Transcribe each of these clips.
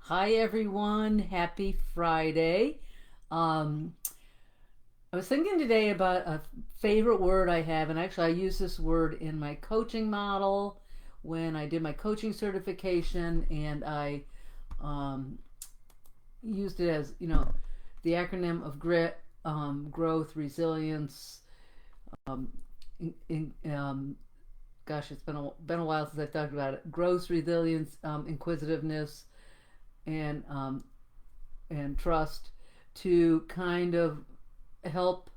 Hi everyone, happy Friday. Um, I was thinking today about a favorite word I have, and actually, I use this word in my coaching model when I did my coaching certification, and I um, used it as the acronym of grit, growth, resilience. Um, in, in, um, Gosh, it's been a while since I've talked about it. Growth, resilience, inquisitiveness, and trust to kind of help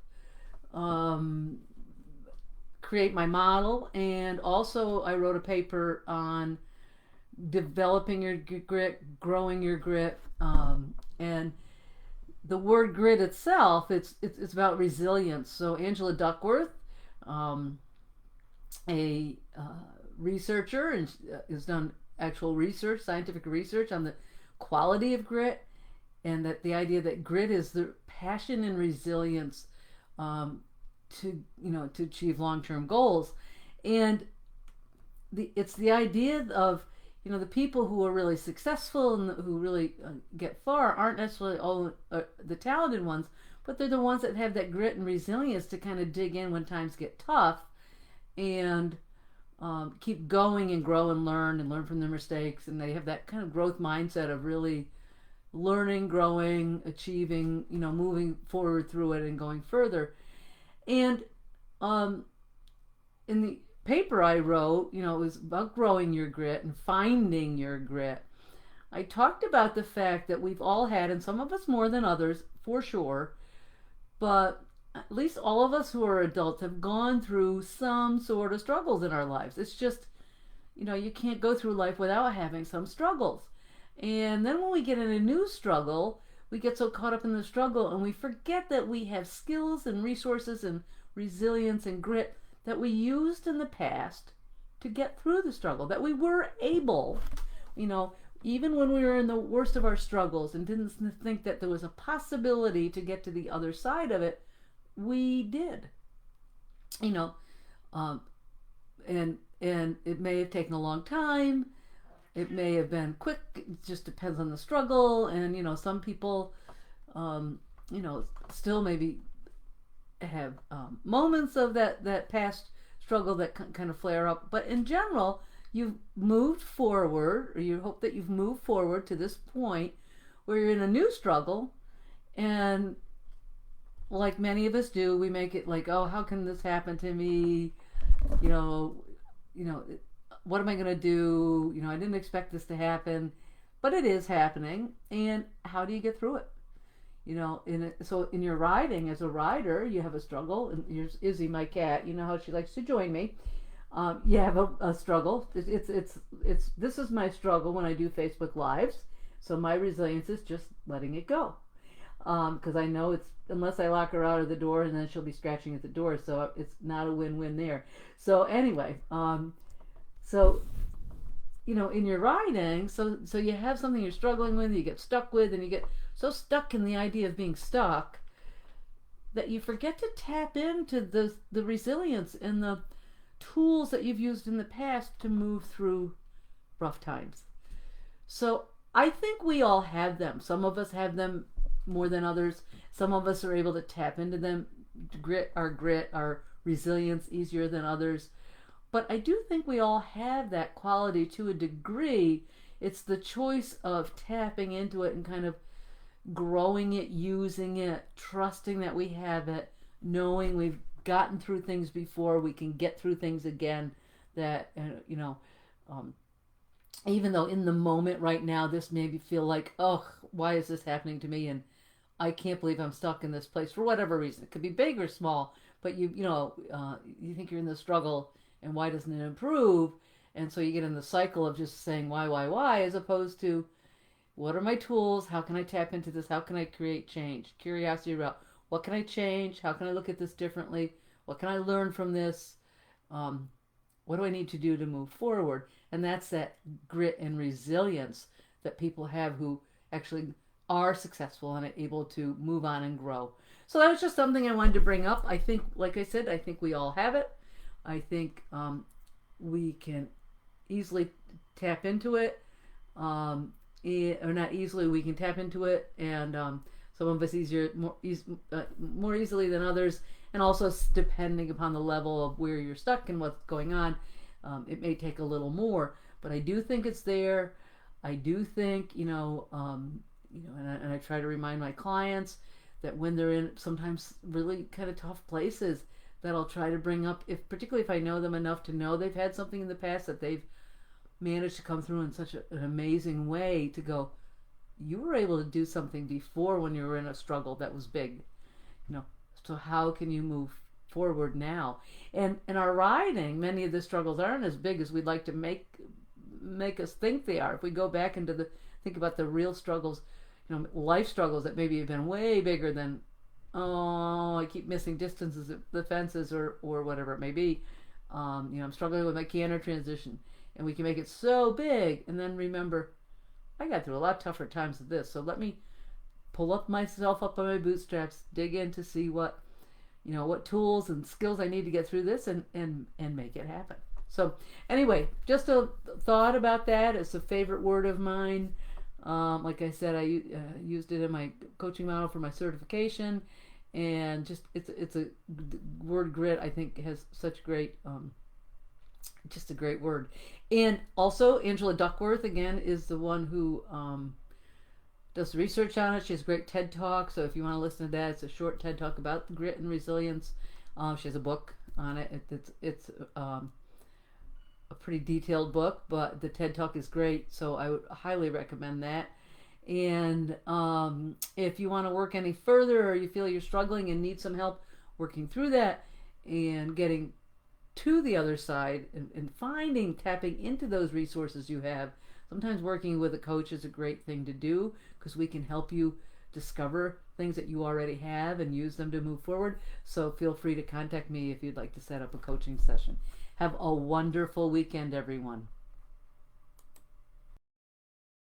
um, create my model. And also, I wrote a paper on developing your grit, growing your grit, and the word grit itself, it's about resilience. So Angela Duckworth, um, a researcher, and has done actual research, scientific research on the quality of grit, and that the idea that grit is the passion and resilience um, to achieve long-term goals. And it's the idea of the people who are really successful and who really get far aren't necessarily all the talented ones, but they're the ones that have that grit and resilience to kind of dig in when times get tough, and keep going and grow and learn from their mistakes. And they have that kind of growth mindset of really learning, growing, achieving, moving forward through it and going further. And um, in the paper I wrote, it was about growing your grit and finding your grit. I talked about the fact that we've all had, and some of us more than others, for sure, but at least all of us who are adults have gone through some sort of struggles in our lives. It's just, you can't go through life without having some struggles. And then when we get in a new struggle, we get so caught up in the struggle and we forget that we have skills and resources and resilience and grit that we used in the past to get through the struggle, that we were able, you know, even when we were in the worst of our struggles and didn't think that there was a possibility to get to the other side of it, we did. You know, um, and it may have taken a long time. It may have been quick. It just depends on the struggle. And some people, you know, still maybe have moments of that past struggle that kind of flare up. But in general, you've moved forward, or you hope that you've moved forward to this point where you're in a new struggle, and like many of us do, we make it like, oh, how can this happen to me? You know, you know, what am I going to do? I didn't expect this to happen, but it is happening. And how do you get through it? So in your riding as a rider, you have a struggle. And here's Izzy, my cat. You know how she likes to join me. You have a struggle. It's this is my struggle when I do Facebook lives. So my resilience is just letting it go, because I know it's unless I lock her out of the door, and then she'll be scratching at the door. So it's not a win-win there. So anyway, so in your writing, so you have something you're struggling with, you get stuck with, and you get so stuck in the idea of being stuck that you forget to tap into the resilience and the tools that you've used in the past to move through rough times. So I think we all have them. Some of us have them more than others. Some of us are able to tap into them, grit, our resilience easier than others. But I do think we all have that quality to a degree. It's the choice of tapping into it and kind of growing it, using it, trusting that we have it, knowing we've gotten through things before, we can get through things again. That, um, even though in the moment right now this maybe feel like, oh, why is this happening to me? And I can't believe I'm stuck in this place for whatever reason. It could be big or small, but you think you're in the struggle, and why doesn't it improve? And so you get in the cycle of just saying why, as opposed to what are my tools? How can I tap into this? How can I create change? Curiosity about what can I change? How can I look at this differently? What can I learn from this? Um, what do I need to do to move forward? And that's that grit and resilience that people have who actually are successful and are able to move on and grow. So that was just something I wanted to bring up. I think, like I said, I think we all have it. I think we can easily tap into it. or not easily, we can tap into it, and some of us more easily than others, and also depending upon the level of where you're stuck and what's going on, it may take a little more. But I do think it's there. I do think and I try to remind my clients that when they're in sometimes really kind of tough places, that I'll try to bring up, if particularly if I know them enough to know they've had something in the past that they've managed to come through in such an amazing way, to go, you were able to do something before when you were in a struggle that was big, so how can you move forward now? And in our writing, many of the struggles aren't as big as we'd like to make us think they are. If we go back into think about the real struggles, life struggles that maybe have been way bigger than, oh, I keep missing distances at the fences, or whatever it may be. I'm struggling with my cancer transition, and we can make it so big, and then remember, I got through a lot tougher times than this, so let me pull myself up by my bootstraps, dig in to see what tools and skills I need to get through this, and make it happen. So anyway, just a thought about that. It's a favorite word of mine. Like I said, I used it in my coaching model for my certification, and just it's a word, grit. I think has such great, just a great word. And also Angela Duckworth again is the one who does research on it. She has a great TED Talk, so if you want to listen to that, it's a short TED Talk about grit and resilience. She has a book on it. It's a pretty detailed book, but the TED Talk is great, so I would highly recommend that. And if you want to work any further, or you feel you're struggling and need some help working through that and getting to the other side, and tapping into those resources you have, sometimes working with a coach is a great thing to do, because we can help you discover things that you already have and use them to move forward. So feel free to contact me if you'd like to set up a coaching session. Have a wonderful weekend, everyone.